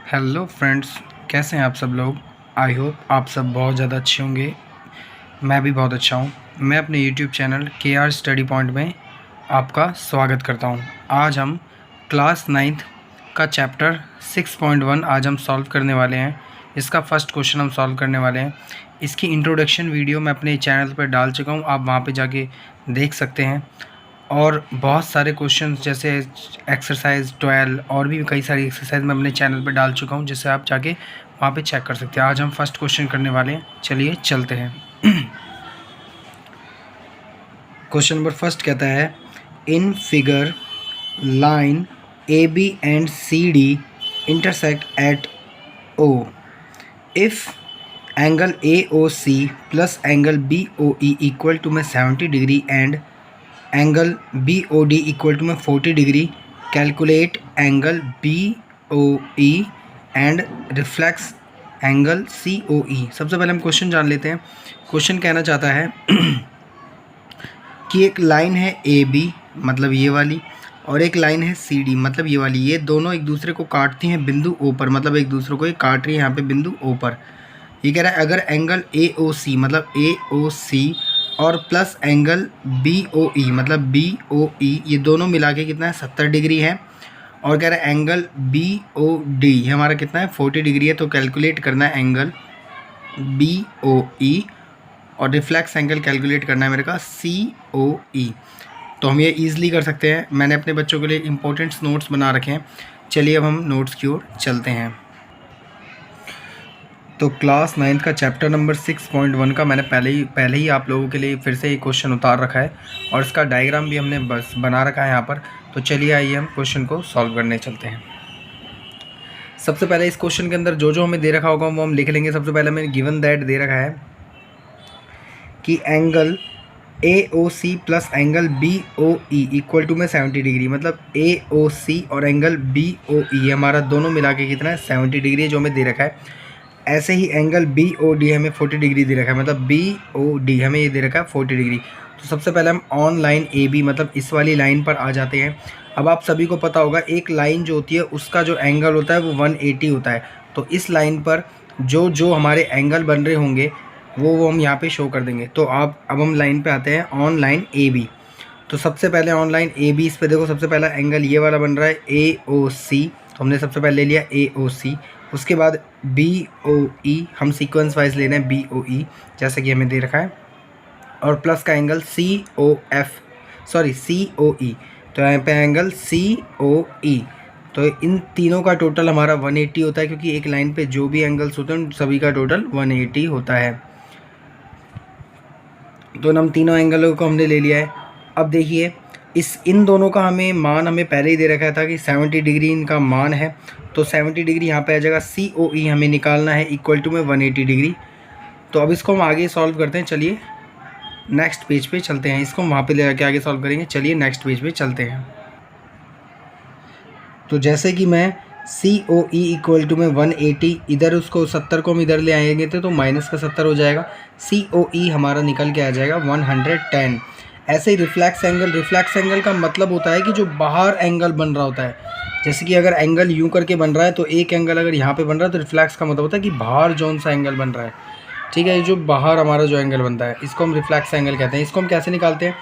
Hello friends, कैसे हैं आप सब लोग। आई होप आप सब बहुत ज़्यादा अच्छे होंगे। मैं भी बहुत अच्छा हूँ। मैं अपने YouTube channel KR study point में आपका स्वागत करता हूँ। आज हम क्लास 9th का चैप्टर 6.1 आज हम सॉल्व करने वाले हैं। इसका फर्स्ट क्वेश्चन हम सॉल्व करने वाले हैं। इसकी इंट्रोडक्शन वीडियो मैं अपने चैनल पर डाल चुका हूँ, आप वहाँ पर जाके देख सकते हैं। और बहुत सारे क्वेश्चंस जैसे एक्सरसाइज 12 और भी कई सारी एक्सरसाइज मैं अपने चैनल पे डाल चुका हूँ, जिससे आप जाके वहाँ पे चेक कर सकते हैं। आज हम फर्स्ट क्वेश्चन करने वाले हैं, चलिए चलते हैं। क्वेश्चन नंबर फर्स्ट कहता है, in figure line AB and CD intersect at O if angle AOC plus angle BOE equal to में 70 degree and angle BOD equal to में 40 degree, calculate angle BOE and reflex angle COE। सबसे पहले हम question जान लेते हैं। Question कहना चाहता है कि एक लाइन है AB मतलब ये वाली, और एक लाइन है CD मतलब ये वाली। ये दोनों एक दूसरे को काटती हैं बिंदु O पर, मतलब एक दूसरे को ये काट रही है यहाँ पे बिंदु O पर। ये कह रहा है अगर एंगल AOC मतलब AOC और प्लस एंगल BOE मतलब BOE, ये दोनों मिला के कितना है 70 डिग्री है, और कह रहा है एंगल BOD हमारा कितना है 40 डिग्री है। तो कैलकुलेट करना है एंगल BOE और रिफ्लेक्स एंगल कैलकुलेट करना है मेरे का COE। तो हम ये ईज़िली कर सकते हैं। मैंने अपने बच्चों के लिए इंपॉर्टेंट्स नोट्स बना रखे हैं। चलिए अब हम नोट्स की ओर चलते हैं। तो क्लास 9th का चैप्टर नंबर 6.1 का मैंने पहले ही आप लोगों के लिए फिर से एक क्वेश्चन उतार रखा है, और इसका डायग्राम भी हमने बस बना रखा है यहाँ पर। तो चलिए आइए हम क्वेश्चन को सॉल्व करने चलते हैं। सबसे पहले इस क्वेश्चन के अंदर जो जो हमें दे रखा होगा वो हम लिख लेंगे। सबसे पहले मैंने गिवन दैट दे रखा है कि angle AOC plus angle BOE equal to में 70 डिग्री, मतलब AOC और एंगल BOE हमारा दोनों मिला के कितना है 70 डिग्री जो हमें दे रखा है। ऐसे ही एंगल BOD हमें 40 डिग्री दे रखा है, मतलब BOD हमें ये दे रखा है 40 डिग्री। तो सबसे पहले हम ऑन लाइन AB मतलब इस वाली लाइन पर आ जाते हैं। अब आप सभी को पता होगा एक लाइन जो होती है उसका जो एंगल होता है वो 180 होता है। तो इस लाइन पर जो जो हमारे एंगल बन रहे होंगे वो हम यहाँ पे शो कर देंगे। तो अब हम लाइन पे आते हैं ऑन लाइन AB। तो सबसे पहले ऑन लाइन AB, इस पे देखो सबसे पहला एंगल ये वाला बन रहा है AOC, तो हमने सबसे पहले ले लिया AOC। उसके बाद BOE, हम सीक्वेंस वाइज ले रहे हैं BOE जैसे कि हमें दे रखा है, और प्लस का एंगल COE। तो यहाँ पे एंगल COE। तो इन तीनों का टोटल हमारा 180 होता है, क्योंकि एक लाइन पे जो भी एंगल्स होते हैं उन सभी का टोटल 180 होता है। तो हम तीनों एंगलों को हमने ले लिया है। अब देखिए इन दोनों का हमें पहले ही दे रखा था कि 70 डिग्री इनका मान है। तो 70 डिग्री यहाँ पे आ जाएगा। COE हमें निकालना है इक्वल टू में 180 डिग्री। तो अब इसको हम आगे सॉल्व करते हैं। चलिए नेक्स्ट पेज पे चलते हैं। इसको हम वहाँ पे ले जाके आगे सॉल्व करेंगे। चलिए नेक्स्ट पेज पे चलते हैं। तो जैसे कि मैं COE इक्वल टू में 180, इधर उसको 70 को हम इधर ले आएंगे तो माइनस का 70 हो जाएगा। COE हमारा निकल के आ जाएगा 110। ऐसे ही रिफ्लेक्स एंगल का मतलब होता है कि जो बाहर एंगल बन रहा होता है। जैसे कि अगर एंगल यूँ करके बन रहा है तो एक एंगल अगर यहाँ पे बन रहा है तो रिफ्लेक्स का मतलब होता है कि बाहर जौन सा एंगल बन रहा है, ठीक है, जो बाहर हमारा जो एंगल बनता है इसको हम रिफ्लेक्स एंगल कहते हैं। इसको हम कैसे निकालते हैं,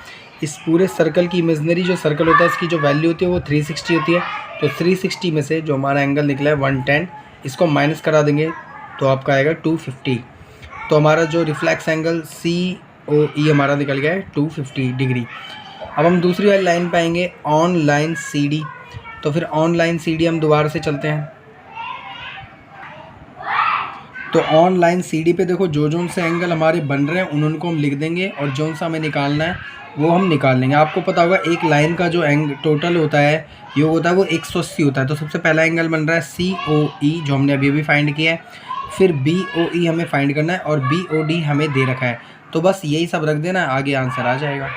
इस पूरे सर्कल की इमेजनरी जो सर्कल होता है इसकी जो वैल्यू होती है वो 360 होती है। तो 360 में से जो हमारा एंगल निकला है 110, इसको माइनस करा देंगे तो आपका आएगा 250। तो हमारा जो रिफ्लेक्स एंगल COE हमारा निकल गया है 250 डिग्री। अब हम दूसरी वाली लाइन पे आएंगे ऑन लाइन CD। तो फिर ऑन लाइन CD हम दोबारा से चलते हैं। तो ऑन लाइन CD पे देखो जो से एंगल हमारे बन रहे हैं उनको हम लिख देंगे, और जो सा हमें निकालना है वो हम निकाल लेंगे। आपको पता होगा एक लाइन का जो टोटल होता है योग होता है वो 180 होता है। तो सबसे पहला एंगल बन रहा है COE जो हमने अभी फाइंड किया है। फिर BOE हमें फाइंड करना है, और BOD हमें दे रखा है। तो बस यही सब रख देना, आगे आंसर आ जाएगा।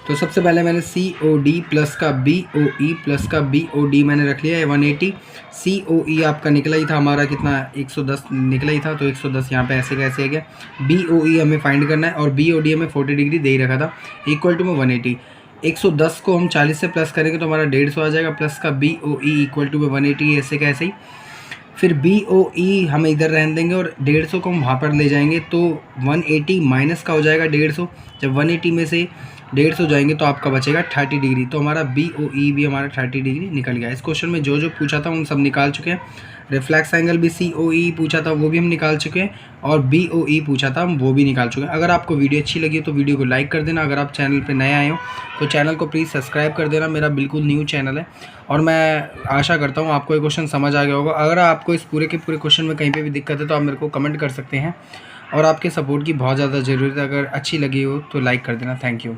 तो सबसे पहले मैंने COD प्लस का BOE प्लस का BOD मैंने रख लिया है 180। COE आपका निकला ही था हमारा कितना 110 निकला ही था, तो 110 यहाँ पे ऐसे कैसे आ गया। BOE हमें फाइंड करना है, और BOD हमें 40 डिग्री दे ही रखा था इक्वल टू में 180। 110 को हम 40 से प्लस करेंगे तो हमारा 150 आ जाएगा, प्लस का BOE इक्वल टू 180, ऐसे कैसे ही। फिर BOE हम इधर रहने देंगे और 150 को हम वहाँ पर ले जाएंगे तो 180 माइनस का हो जाएगा 150। जब 180 में से 150 जाएंगे तो आपका बचेगा 30 डिग्री। तो हमारा BOE भी हमारा 30 डिग्री निकल गया। इस क्वेश्चन में जो जो पूछा था उन सब निकाल चुके हैं। रिफ्लेक्स एंगल भी COE पूछा था वो भी हम निकाल चुके हैं, और BOE पूछा था हम वो भी निकाल चुके हैं। अगर आपको वीडियो अच्छी लगी तो वीडियो को लाइक कर देना। अगर आप चैनल पे नए आए हो तो चैनल को प्लीज़ सब्सक्राइब कर देना, मेरा बिल्कुल न्यू चैनल है। और मैं आशा करता हूँ आपको ये क्वेश्चन समझ आ गया होगा। अगर आपको इस पूरे के पूरे क्वेश्चन में कहीं पे भी दिक्कत है तो आप मेरे को कमेंट कर सकते हैं, और आपके सपोर्ट की बहुत ज़्यादा ज़रूरत है। अगर अच्छी लगी हो तो लाइक कर देना। Thank you.